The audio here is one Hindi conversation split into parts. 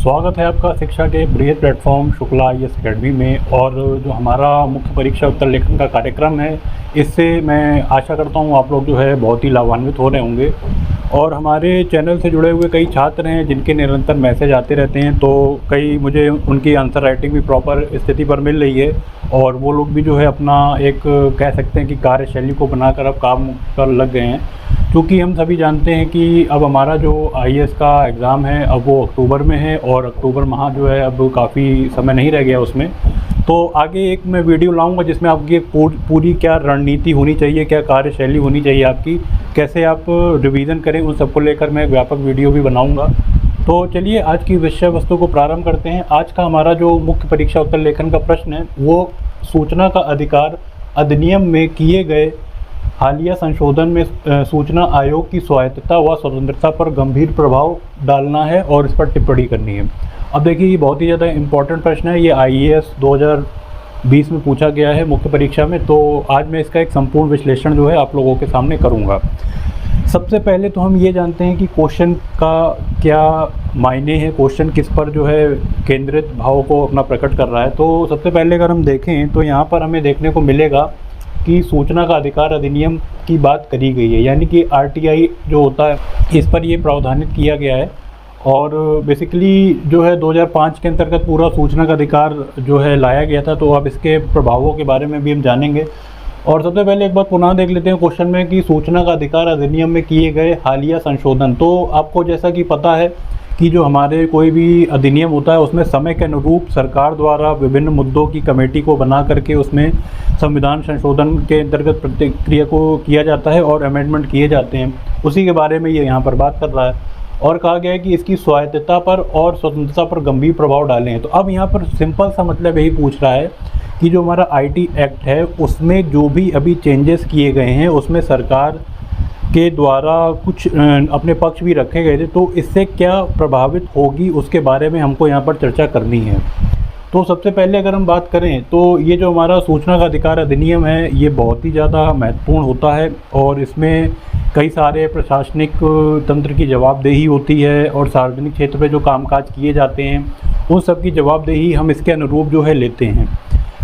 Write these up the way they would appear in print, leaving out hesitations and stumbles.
स्वागत है आपका शिक्षा के बृहद प्लेटफॉर्म शुक्ला IAS अकेडमी में। और जो हमारा मुख्य परीक्षा उत्तर लेखन का कार्यक्रम है, इससे मैं आशा करता हूँ आप लोग जो है बहुत ही लाभान्वित हो रहे होंगे। और हमारे चैनल से जुड़े हुए कई छात्र हैं जिनके निरंतर मैसेज आते रहते हैं, तो कई मुझे उनकी आंसर राइटिंग भी प्रॉपर स्थिति पर मिल रही है और वो लोग भी जो है अपना एक कह सकते हैं कि कार्यशैली को बनाकर अब काम पर लग गए हैं। क्योंकि हम सभी जानते हैं कि अब हमारा जो IAS का एग्ज़ाम है अब वो अक्टूबर में है और अक्टूबर माह जो है अब काफ़ी समय नहीं रह गया उसमें। तो आगे एक मैं वीडियो लाऊंगा जिसमें आपकी पूरी क्या रणनीति होनी चाहिए, क्या कार्यशैली होनी चाहिए आपकी, कैसे आप रिवीजन करें, उन सबको लेकर मैं एक व्यापक वीडियो भी बनाऊंगा। तो चलिए आज की विषय वस्तु को प्रारंभ करते हैं। आज का हमारा जो मुख्य परीक्षा उत्तर लेखन का प्रश्न है वो सूचना का अधिकार अधिनियम में किए गए हालिया संशोधन में सूचना आयोग की स्वायत्तता व स्वतंत्रता पर गंभीर प्रभाव डालना है और इस पर टिप्पणी करनी है। अब देखिए ये बहुत ही ज़्यादा इम्पोर्टेंट प्रश्न है, ये IAS 2020 में पूछा गया है मुख्य परीक्षा में। तो आज मैं इसका एक संपूर्ण विश्लेषण जो है आप लोगों के सामने करूँगा। सबसे पहले तो हम ये जानते हैं कि क्वेश्चन का क्या मायने है, क्वेश्चन किस पर जो है केंद्रित भाव को अपना प्रकट कर रहा है। तो सबसे पहले अगर हम देखें तो यहाँ पर हमें देखने को मिलेगा कि सूचना का अधिकार अधिनियम की बात करी गई है, यानी कि RTI जो होता है इस पर ये प्रावधानित किया गया है। और बेसिकली जो है 2005 के अंतर्गत पूरा सूचना का अधिकार जो है लाया गया था। तो अब इसके प्रभावों के बारे में भी हम जानेंगे। और सबसे पहले एक बात पुनः देख लेते हैं क्वेश्चन में कि सूचना का अधिकार अधिनियम में किए गए हालिया संशोधन। तो आपको जैसा कि पता है कि जो हमारे कोई भी अधिनियम होता है उसमें समय के अनुरूप सरकार द्वारा विभिन्न मुद्दों की कमेटी को बना करके उसमें संविधान संशोधन के अंतर्गत प्रतिक्रिया को किया जाता है और अमेंडमेंट किए जाते हैं। उसी के बारे में ये यहाँ पर बात कर रहा है। और कहा गया है कि इसकी स्वायत्तता पर और स्वतंत्रता पर गंभीर प्रभाव डाले हैं। तो अब यहाँ पर सिंपल सा मतलब यही पूछ रहा है कि जो हमारा IT एक्ट है उसमें जो भी अभी चेंजेस किए गए हैं उसमें सरकार के द्वारा कुछ अपने पक्ष भी रखे गए थे, तो इससे क्या प्रभावित होगी उसके बारे में हमको यहाँ पर चर्चा करनी है। तो सबसे पहले अगर हम बात करें तो ये जो हमारा सूचना का अधिकार अधिनियम है ये बहुत ही ज़्यादा महत्वपूर्ण होता है और इसमें कई सारे प्रशासनिक तंत्र की जवाबदेही होती है और सार्वजनिक क्षेत्र में जो कामकाज किए जाते हैं उन सब की जवाबदेही हम इसके अनुरूप जो है लेते हैं।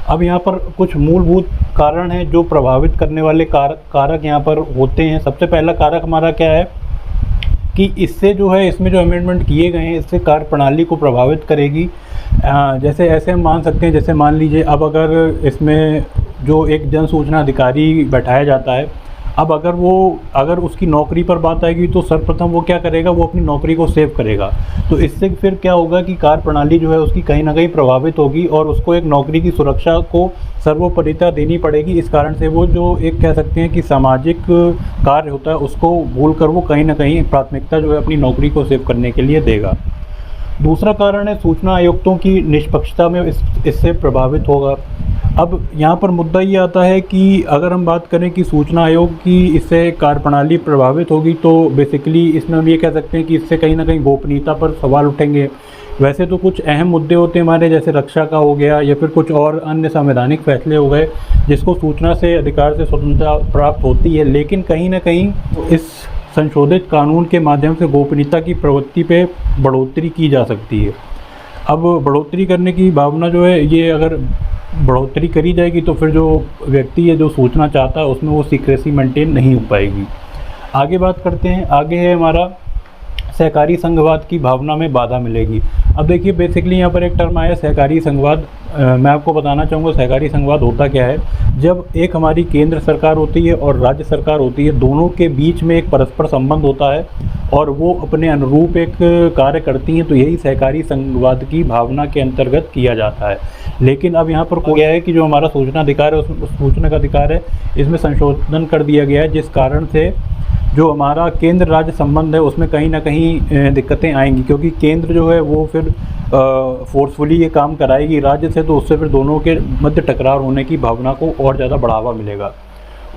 अब यहाँ पर कुछ मूलभूत कारण हैं जो प्रभावित करने वाले कारक यहाँ पर होते हैं। सबसे पहला कारक हमारा क्या है कि इससे जो है इसमें जो अमेंडमेंट किए गए हैं इससे कार्य प्रणाली को प्रभावित करेगी। जैसे ऐसे हम मान सकते हैं, जैसे मान लीजिए अब अगर इसमें जो एक जन सूचना अधिकारी बैठाया जाता है, अब अगर उसकी नौकरी पर बात आएगी तो सर्वप्रथम वो क्या करेगा, वो अपनी नौकरी को सेव करेगा। तो इससे फिर क्या होगा कि कार्य प्रणाली जो है उसकी कहीं ना कहीं प्रभावित होगी और उसको एक नौकरी की सुरक्षा को सर्वोपरिता देनी पड़ेगी। इस कारण से वो जो एक कह सकते हैं कि सामाजिक कार्य होता है उसको भूलकर वो कहीं ना कहीं प्राथमिकता जो है अपनी नौकरी को सेव करने के लिए देगा। दूसरा कारण है सूचना आयुक्तों की निष्पक्षता में इससे प्रभावित होगा। अब यहाँ पर मुद्दा ये आता है कि अगर हम बात करें कि सूचना आयोग की इससे कार्यप्रणाली प्रभावित होगी तो बेसिकली इसमें हम ये कह सकते हैं कि इससे कहीं ना कहीं गोपनीयता पर सवाल उठेंगे। वैसे तो कुछ अहम मुद्दे होते हैं हमारे, जैसे रक्षा का हो गया या फिर कुछ और अन्य संवैधानिक फैसले हो गए जिसको सूचना से अधिकार से स्वतंत्रता प्राप्त होती है, लेकिन कहीं ना कहीं इस संशोधित कानून के माध्यम से गोपनीयता की प्रवृत्ति पे बढ़ोतरी की जा सकती है। अब बढ़ोतरी करने की भावना जो है ये अगर बढ़ोतरी करी जाएगी तो फिर जो व्यक्ति है जो सूचना चाहता है उसमें वो सीक्रेसी मेंटेन नहीं हो पाएगी। आगे बात करते हैं, आगे है हमारा सहकारी संघवाद की भावना में बाधा मिलेगी। अब देखिए बेसिकली यहाँ पर एक टर्म आया सहकारी संघवाद। मैं आपको बताना चाहूँगा सहकारी संघवाद होता क्या है। जब एक हमारी केंद्र सरकार होती है और राज्य सरकार होती है, दोनों के बीच में एक परस्पर संबंध होता है और वो अपने अनुरूप एक कार्य करती हैं, तो यही सहकारी संघवाद की भावना के अंतर्गत किया जाता है। लेकिन अब यहाँ पर क्या है कि जो हमारा सूचना अधिकार है उस सूचना का अधिकार है इसमें संशोधन कर दिया गया है, जिस कारण से जो हमारा केंद्र राज्य संबंध है उसमें कहीं ना कहीं दिक्कतें आएंगी, क्योंकि केंद्र जो है वो फिर फोर्सफुली ये काम कराएगी राज्य से, तो उससे फिर दोनों के मध्य टकरार होने की भावना को और ज़्यादा बढ़ावा मिलेगा।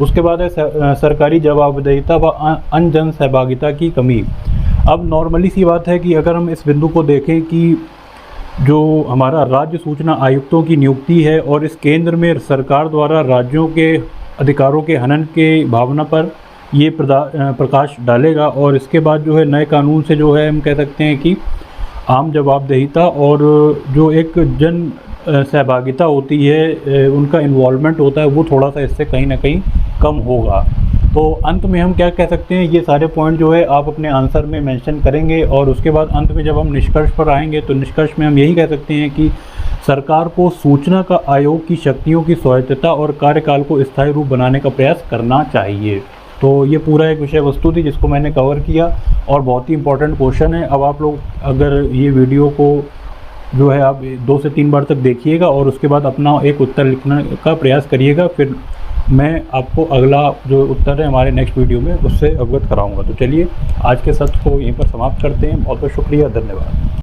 उसके बाद है सरकारी जवाबदेहिता व अनजन सहभागिता की कमी। अब नॉर्मली सी बात है कि अगर हम इस बिंदु को देखें कि जो हमारा राज्य सूचना आयुक्तों की नियुक्ति है और इस केंद्र में सरकार द्वारा राज्यों के अधिकारों के हनन के भावना पर ये प्रकाश डालेगा। और इसके बाद जो है नए कानून से जो है हम कह सकते हैं कि आम जवाबदेहिता और जो एक जन सहभागिता होती है, उनका इन्वॉल्वमेंट होता है, वो थोड़ा-सा इससे कहीं न कहीं कम होगा। तो अंत में हम क्या कह सकते हैं, ये सारे पॉइंट जो है आप अपने आंसर में मेंशन करेंगे और उसके बाद अंत में जब हम निष्कर्ष पर आएँगे तो निष्कर्ष में हम यही कह सकते हैं कि सरकार को सूचना का आयोग की शक्तियों की स्वायत्तता और कार्यकाल को स्थायी रूप बनाने का प्रयास करना चाहिए। तो ये पूरा एक विषय वस्तु थी जिसको मैंने कवर किया और बहुत ही इम्पोर्टेंट क्वेश्चन है। अब आप लोग अगर ये वीडियो को जो है आप 2 से 3 बार तक देखिएगा और उसके बाद अपना एक उत्तर लिखने का प्रयास करिएगा, फिर मैं आपको अगला जो उत्तर है हमारे नेक्स्ट वीडियो में उससे अवगत कराऊँगा। तो चलिए आज के सत्र को यहीं पर समाप्त करते हैं। बहुत बहुत शुक्रिया, धन्यवाद।